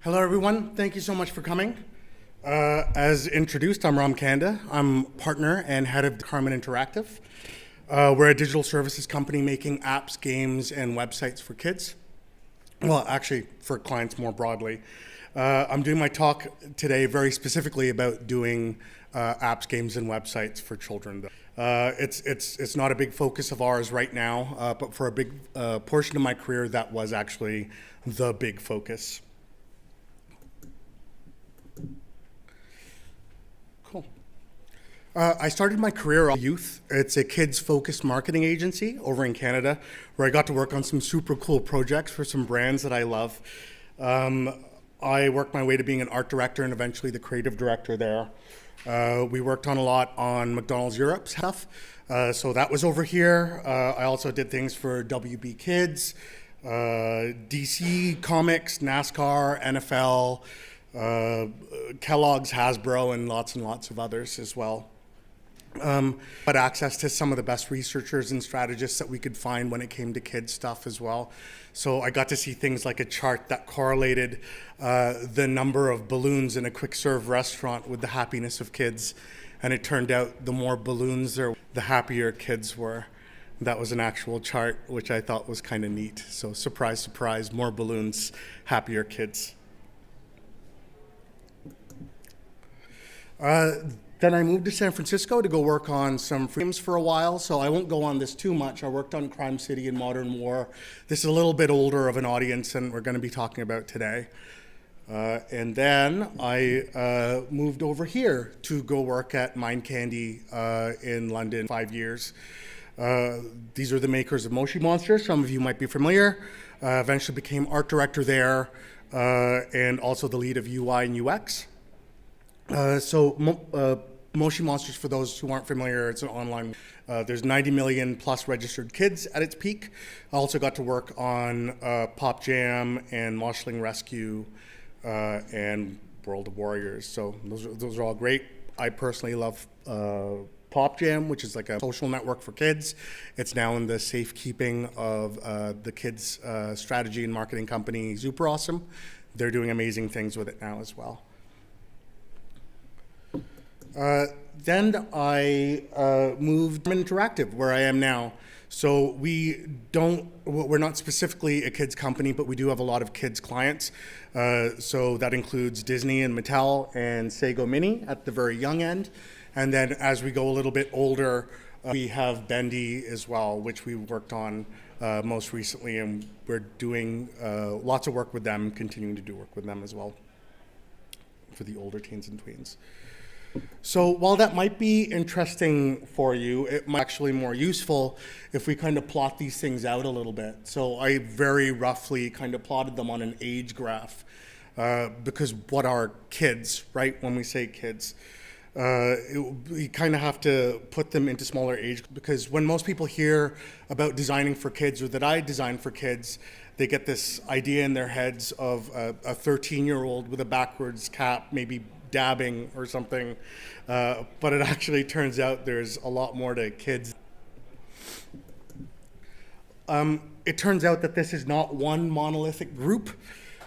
Hello, everyone. Thank you so much for coming. As introduced, I'm Kanda. I'm partner and head of Karman Interactive. We're a digital services company making apps, games, and websites for kids. Well, actually, for clients more broadly. I'm doing my talk today very specifically about doing apps, games, and websites for children. It's not a big focus of ours right now, but for a big portion of my career, that was actually the big focus. Cool. I started my career on Youth. It's a kids-focused marketing agency over in Canada where I got to work on some super cool projects for some brands that I love. I worked my way to being an art director and eventually the creative director there. We worked on a lot on McDonald's Europe stuff. So that was over here. I also did things for WB Kids, DC Comics, NASCAR, NFL, Kellogg's, Hasbro, and lots of others as well. But access to some of the best researchers and strategists that we could find when it came to kids stuff as well. So I got to see things like a chart that correlated the number of balloons in a quick serve restaurant with the happiness of kids. And it turned out the more balloons there, the happier kids were. That was an actual chart, which I thought was kind of neat. So surprise, surprise, more balloons, happier kids. Then I moved to San Francisco to go work on some games for a while, so I won't go on this too much. I worked on Crime City and Modern War. This is a little bit older of an audience than we're going to be talking about today. And then I moved over here to go work at Mind Candy in London 5 years. These are the makers of Moshi Monster. Some of you might be familiar. Eventually became art director there and also the lead of UI and UX. Moshi Monsters, for those who aren't familiar, it's an online. There's 90 million plus registered kids at its peak. I also got to work on Pop Jam and Moshling Rescue and World of Warriors. So those are all great. I personally love Pop Jam, which is like a social network for kids. It's now in the safekeeping of the kids' strategy and marketing company, Super Awesome. They're doing amazing things with it now as well. Then I moved to Interactive, where I am now. So we're not specifically a kids company, but we do have a lot of kids clients. So that includes Disney and Mattel and Sega Mini at the very young end. And then as we go a little bit older, we have Bendi as well, which we worked on most recently, and we're doing lots of work with them, continuing to do work with them as well for the older teens and tweens. So while that might be interesting for you, it might actually more useful if we kind of plot these things out a little bit. So I very roughly kind of plotted them on an age graph because what are kids, right? When we say kids, we kind of have to put them into smaller age because when most people hear about designing for kids or that I design for kids, they get this idea in their heads of a 13-year-old with a backwards cap, maybe dabbing or something, but it actually turns out there's a lot more to kids. It turns out that this is not one monolithic group.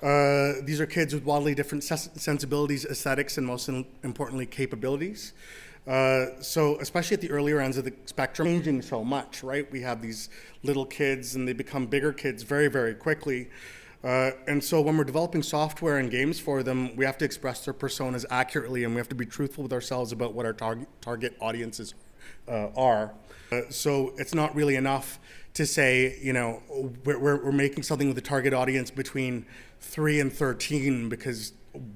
These are kids with wildly different sensibilities, aesthetics, and most importantly, capabilities. So especially at the earlier ends of the spectrum, changing so much, right? We have these little kids and they become bigger kids very, very quickly. And so when we're developing software and games for them, we have to express their personas accurately and we have to be truthful with ourselves about what our target audiences are. So it's not really enough to say, you know, we're making something with a target audience between 3 and 13 because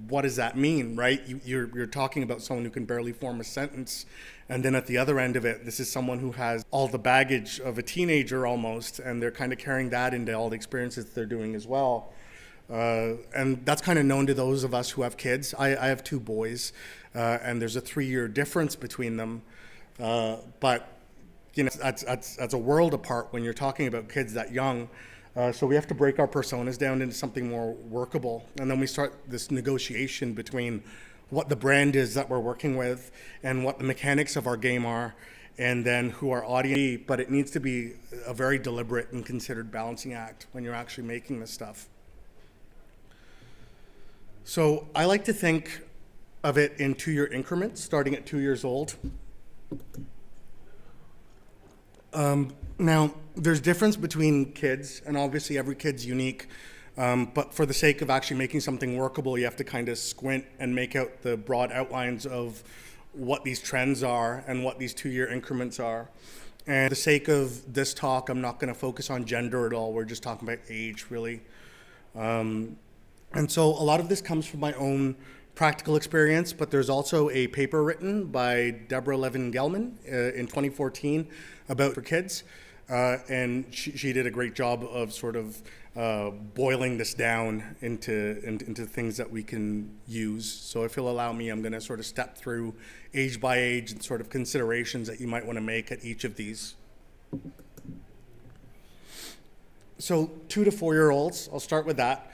what does that mean, right? You're talking about someone who can barely form a sentence. And then at the other end of it, this is someone who has all the baggage of a teenager almost, and they're kind of carrying that into all the experiences they're doing as well. And that's kind of known to those of us who have kids. I have 2 boys, and there's a 3-year difference between them. But you know, that's a world apart when you're talking about kids that young. So we have to break our personas down into something more workable. And then we start this negotiation between what the brand is that we're working with and what the mechanics of our game are, and then who our audience is. But it needs to be a very deliberate and considered balancing act when you're actually making this stuff. So I like to think of it in 2-year increments, starting at 2 years old. Now, there's difference between kids, and obviously every kid's unique. But for the sake of actually making something workable, you have to kind of squint and make out the broad outlines of what these trends are and what these 2-year increments are. And for the sake of this talk, I'm not going to focus on gender at all. We're just talking about age, really. And so a lot of this comes from my own practical experience, but there's also a paper written by Deborah Levin-Gelman in 2014 about for kids. And she did a great job of sort of boiling this down into things that we can use. So if you'll allow me, I'm going to sort of step through age by age and sort of considerations that you might want to make at each of these. So 2 to 4 year olds, I'll start with that.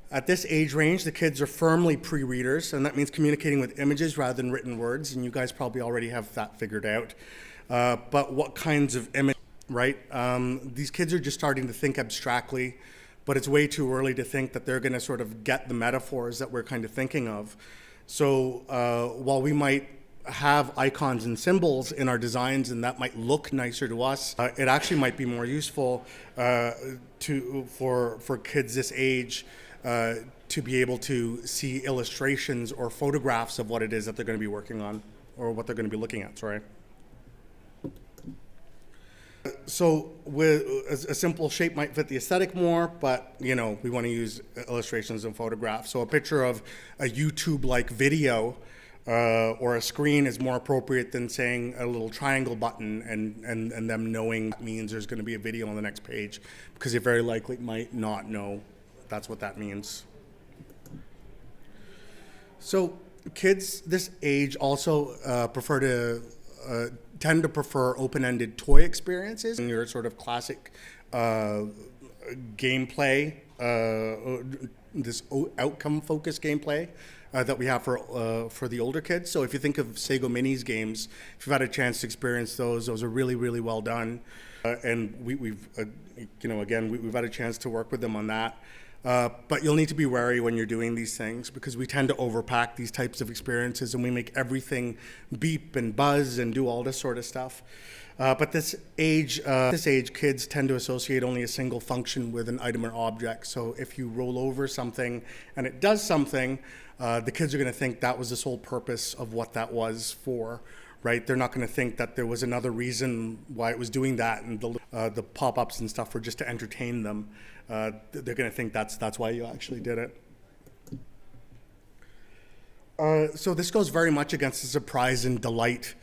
At this age range, the kids are firmly pre-readers, and that means communicating with images rather than written words, and you guys probably already have that figured out. But what kinds of images, right? These kids are just starting to think abstractly, but it's way too early to think that they're going to sort of get the metaphors that we're kind of thinking of. So while we might have icons and symbols in our designs, and that might look nicer to us, it actually might be more useful for kids this age to be able to see illustrations or photographs of what it is that they're going to be working on, or what they're going to be looking at, sorry. So with a simple shape might fit the aesthetic more, but we want to use illustrations and photographs. So a picture of a YouTube-like video or a screen is more appropriate than saying a little triangle button and them knowing that means there's going to be a video on the next page, because they very likely might not know that's what that means. So kids this age also tend to prefer open-ended toy experiences and your sort of classic gameplay, this outcome-focused gameplay that we have for the older kids. So if you think of Sego Minis games, if you've had a chance to experience those are really, really well done. And we've had a chance to work with them on that. But you'll need to be wary when you're doing these things, because we tend to overpack these types of experiences and we make everything beep and buzz and do all this sort of stuff. But this age, kids tend to associate only a single function with an item or object. So if you roll over something and it does something, the kids are going to think that was the sole purpose of what that was for. Right? They're not going to think that there was another reason why it was doing that, and the pop-ups and stuff were just to entertain them. They're going to think that's why you actually did it. So this goes very much against the surprise and delight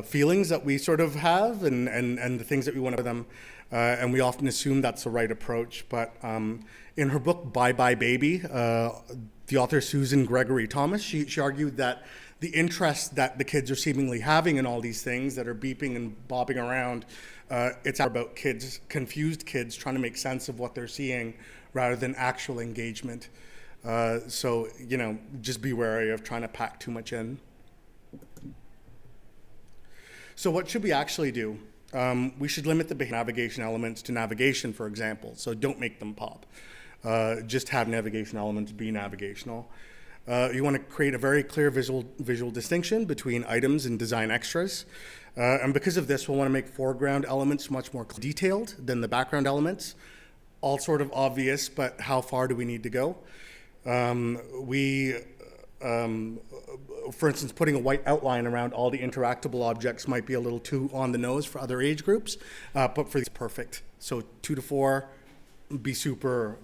feelings that we sort of have, and the things that we want to them. And we often assume that's the right approach. But in her book, Bye Bye Baby, the author Susan Gregory Thomas, she argued that the interest that the kids are seemingly having in all these things that are beeping and bobbing around, it's about confused kids trying to make sense of what they're seeing rather than actual engagement. So, just be wary of trying to pack too much in. So what should we actually do? We should limit the navigation elements to navigation, for example. So don't make them pop. Just have navigation elements be navigational. You want to create a very clear visual distinction between items and design extras. And because of this, we'll want to make foreground elements much more detailed than the background elements. All sort of obvious, but how far do we need to go? For instance, putting a white outline around all the interactable objects might be a little too on the nose for other age groups, but for these, perfect. So 2 to 4, be super,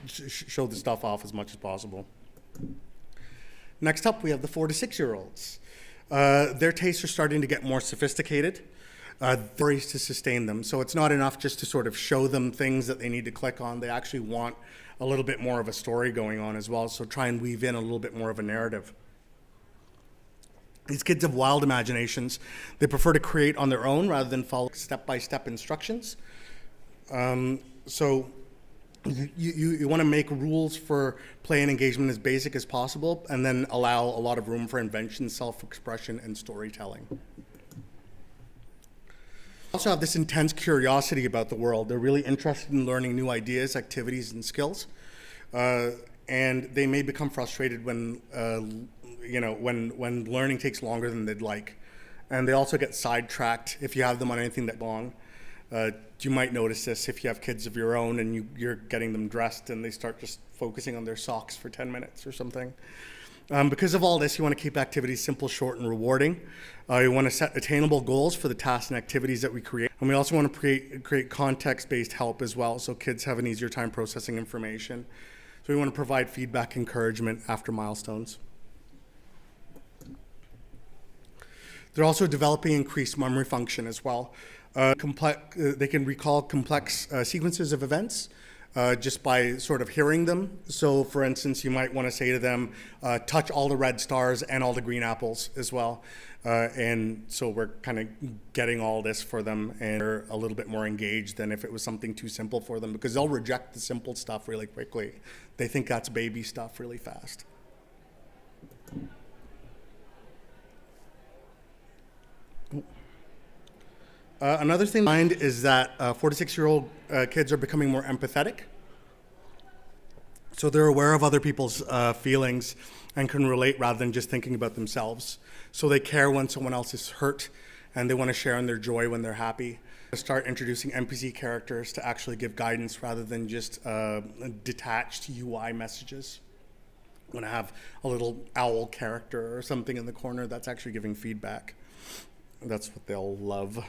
show the stuff off as much as possible. Next up, we have the 4 to 6 year olds. Their tastes are starting to get more sophisticated. Worries to sustain them. So it's not enough just to sort of show them things that they need to click on. They actually want a little bit more of a story going on as well. So try and weave in a little bit more of a narrative. These kids have wild imaginations. They prefer to create on their own rather than follow step-by-step instructions. So you want to make rules for play and engagement as basic as possible, and then allow a lot of room for invention, self-expression, and storytelling. Also have this intense curiosity about the world. They're really interested in learning new ideas, activities, and skills. and they may become frustrated when when learning takes longer than they'd like, and they also get sidetracked if you have them on anything that long. You might notice this if you have kids of your own and you're getting them dressed and they start just focusing on their socks for 10 minutes or something. Because of all this, you want to keep activities simple, short, and rewarding. You want to set attainable goals for the tasks and activities that we create. And we also want to create context-based help as well, so kids have an easier time processing information. So we want to provide feedback, encouragement after milestones. They're also developing increased memory function as well. They can recall complex sequences of events just by sort of hearing them. So for instance, you might want to say to them, touch all the red stars and all the green apples as well. And so we're kind of getting all this for them, and they're a little bit more engaged than if it was something too simple for them, because they'll reject the simple stuff really quickly. They think that's baby stuff really fast. Another thing to mind is that 4 to 6-year-old kids are becoming more empathetic. So they're aware of other people's feelings and can relate rather than just thinking about themselves. So they care when someone else is hurt, and they want to share in their joy when they're happy. Start introducing NPC characters to actually give guidance rather than just detached UI messages. When I have a little owl character or something in the corner that's actually giving feedback. That's what they'll love.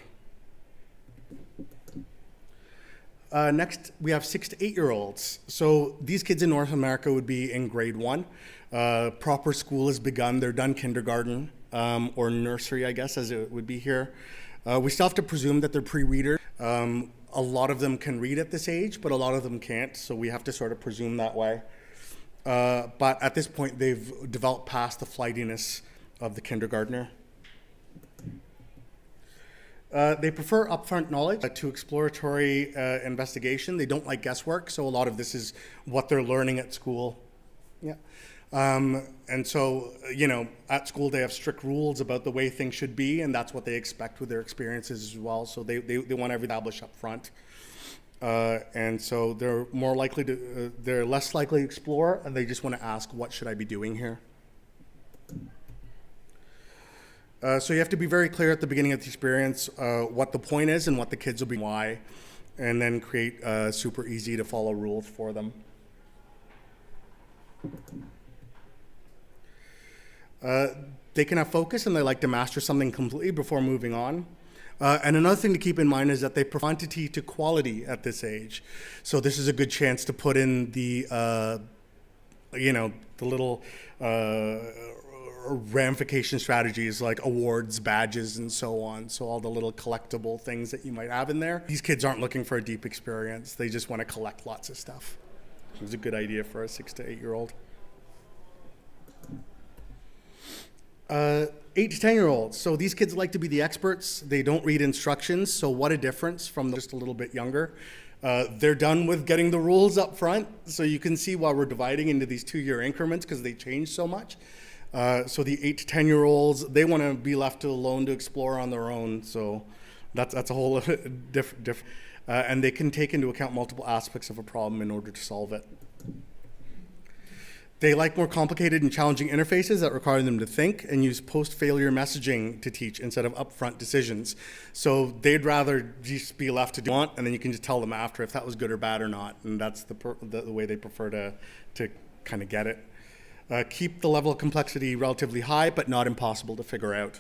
Next, we have 6 to 8-year-olds. So these kids in North America would be in grade 1. Proper school has begun. They're done kindergarten, or nursery, I guess, as it would be here. We still have to presume that they're pre-readers. A lot of them can read at this age, but a lot of them can't, so we have to sort of presume that way. But at this point, they've developed past the flightiness of the kindergartner. They prefer upfront knowledge to exploratory investigation. They don't like guesswork, so a lot of this is what they're learning at school. Yeah. And so, at school they have strict rules about the way things should be, and that's what they expect with their experiences as well. So they want to establish up front. And so they're more likely to, they're less likely to explore, and they just want to ask, what should I be doing here? So you have to be very clear at the beginning of the experience what the point is and what the kids will be, why, and then create super easy to follow rules for them. They can have focus and they like to master something completely before moving on. And another thing to keep in mind is that they prefer quantity to quality at this age. So this is a good chance to put in the little ramification strategies like awards, badges, and so on. So all the little collectible things that you might have in there. These kids aren't looking for a deep experience. They just want to collect lots of stuff. It was a good idea for a 6 to 8-year-old. 8 to 10-year-olds. So these kids like to be the experts. They don't read instructions. So what a difference from just a little bit younger. They're done with getting the rules up front. So you can see why we're dividing into these 2-year increments, because they change so much. So the 8 to 10-year-olds, they want to be left alone to explore on their own. So that's a whole different. And they can take into account multiple aspects of a problem in order to solve it. They like more complicated and challenging interfaces that require them to think and use post-failure messaging to teach instead of upfront decisions. So they'd rather just be left to do what they want, and then you can just tell them after if that was good or bad or not. And that's the way they prefer to kind of get it. Keep the level of complexity relatively high, but not impossible to figure out.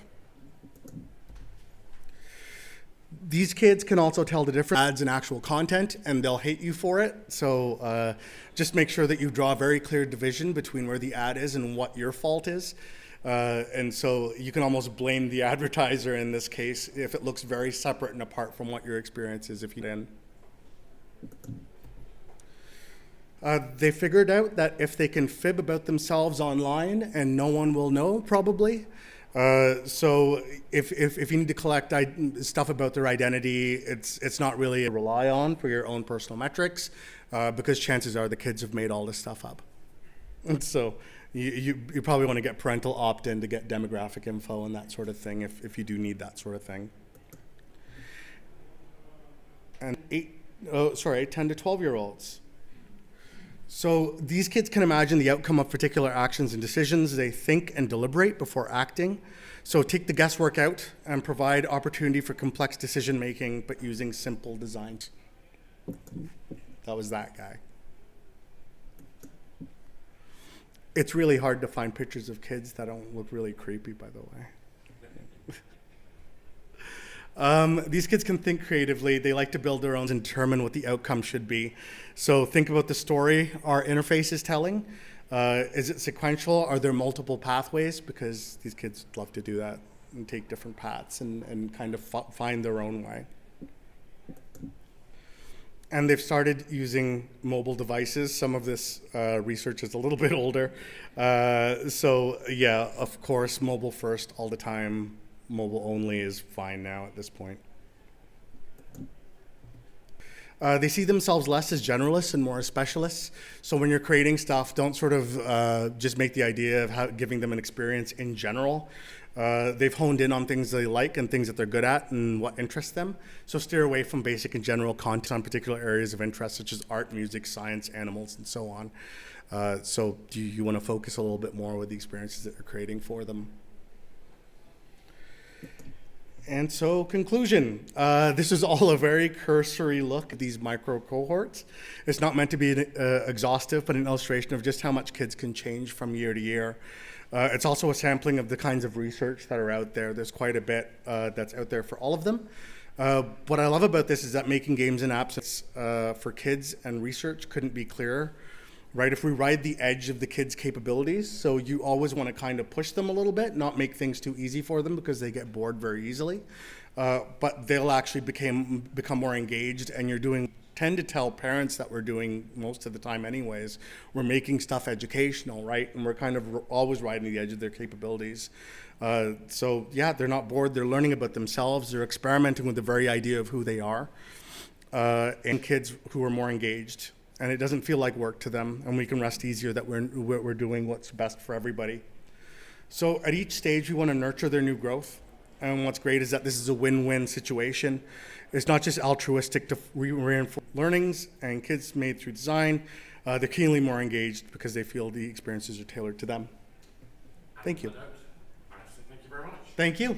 These kids can also tell the difference between ads and actual content, and they'll hate you for it. So just make sure that you draw a very clear division between where the ad is and what your fault is. And so you can almost blame the advertiser in this case if it looks very separate and apart from what your experience is if you didn't. They figured out that if they can fib about themselves online and no one will know, probably. So if you need to collect stuff about their identity, it's not really a rely on for your own personal metrics, because chances are the kids have made all this stuff up. And so you probably want to get parental opt-in to get demographic info and that sort of thing if you do need that sort of thing. And 10 to 12-year-olds. So these kids can imagine the outcome of particular actions and decisions. They think and deliberate before acting. So take the guesswork out and provide opportunity for complex decision making, but using simple designs. That was that guy. It's really hard to find pictures of kids that don't look really creepy, by the way. These kids can think creatively. They like to build their own and determine what the outcome should be. So think about the story our interface is telling. Is it sequential? Are there multiple pathways? Because these kids love to do that and take different paths and kind of find their own way. And they've started using mobile devices. Some of this research is a little bit older. So yeah, of course, mobile first all the time. Mobile only is fine now at this point. They see themselves less as generalists and more as specialists. So when you're creating stuff, don't sort of just make the idea of giving them an experience in general. They've honed in on things they like and things that they're good at and what interests them. So steer away from basic and general content on particular areas of interest, such as art, music, science, animals, and so on. So you want to focus a little bit more with the experiences that you're creating for them. And so, conclusion. This is all a very cursory look at these micro cohorts. It's not meant to be exhaustive, but an illustration of just how much kids can change from year to year. It's also a sampling of the kinds of research that are out there. There's quite a bit that's out there for all of them. What I love about this is that making games and apps for kids and research couldn't be clearer. Right, if we ride the edge of the kids' capabilities, so you always want to kind of push them a little bit, not make things too easy for them because they get bored very easily. But they'll actually become more engaged, and tend to tell parents that we're doing most of the time anyways, we're making stuff educational, right? And we're kind of always riding the edge of their capabilities. So yeah, they're not bored, they're learning about themselves, they're experimenting with the very idea of who they are, and kids who are more engaged. And it doesn't feel like work to them, and we can rest easier that we're doing what's best for everybody. So at each stage, we want to nurture their new growth. And what's great is that this is a win-win situation. It's not just altruistic to reinforce learnings and kids made through design. They're keenly more engaged because they feel the experiences are tailored to them. Thank you. Thank you very much. Thank you.